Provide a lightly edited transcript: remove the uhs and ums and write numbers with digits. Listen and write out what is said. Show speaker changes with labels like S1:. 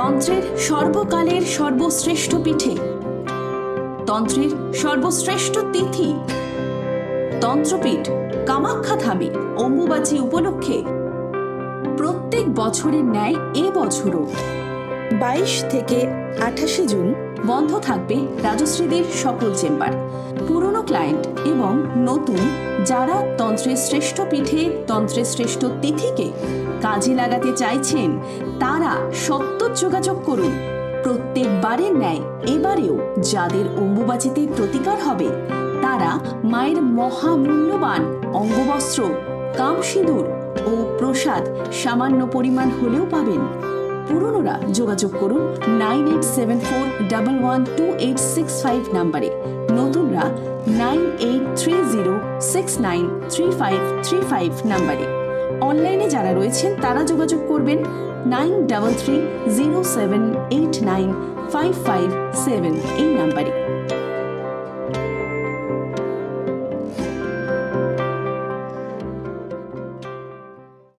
S1: তন্ত্রের সর্বকালের সর্বশ্রেষ্ঠ পীঠে, তন্ত্রের সর্বশ্রেষ্ঠ তিথি, তন্ত্রপীঠ কামাখ্যা ধামে অম্বুবাচী উপলক্ষে প্রত্যেক বছরের ন্যায় এবছরও
S2: 22 থেকে 28 জুন
S1: বন্ধ থাকবে রাজশ্রীদের সকল চেম্বার। পুরনো ক্লায়েন্ট এবং নতুন যারা তন্ত্রের শ্রেষ্ঠ পীঠে তন্ত্রের শ্রেষ্ঠ তিথিকে কাজে লাগাতে চাইছেন তারা সত্ত্বর যোগাযোগ করুন। প্রত্যেকবারের ন্যায় এবারেও যাদের অম্বুবাচীতে প্রতিকার হবে তারা মায়ের মহামূল্যবান অঙ্গবস্ত্র, কামসিঁদুর ও প্রসাদ সামান্য পরিমাণ হলেও পাবেন। পুরনোরা যোগাযোগ করুন 9874112865 নাম্বারে, নতুনরা 9830693535 নাম্বারে। অনলাইনে যারা রয়েছেন তারা যোগাযোগ করবেন 9330789557 এই নাম্বারে।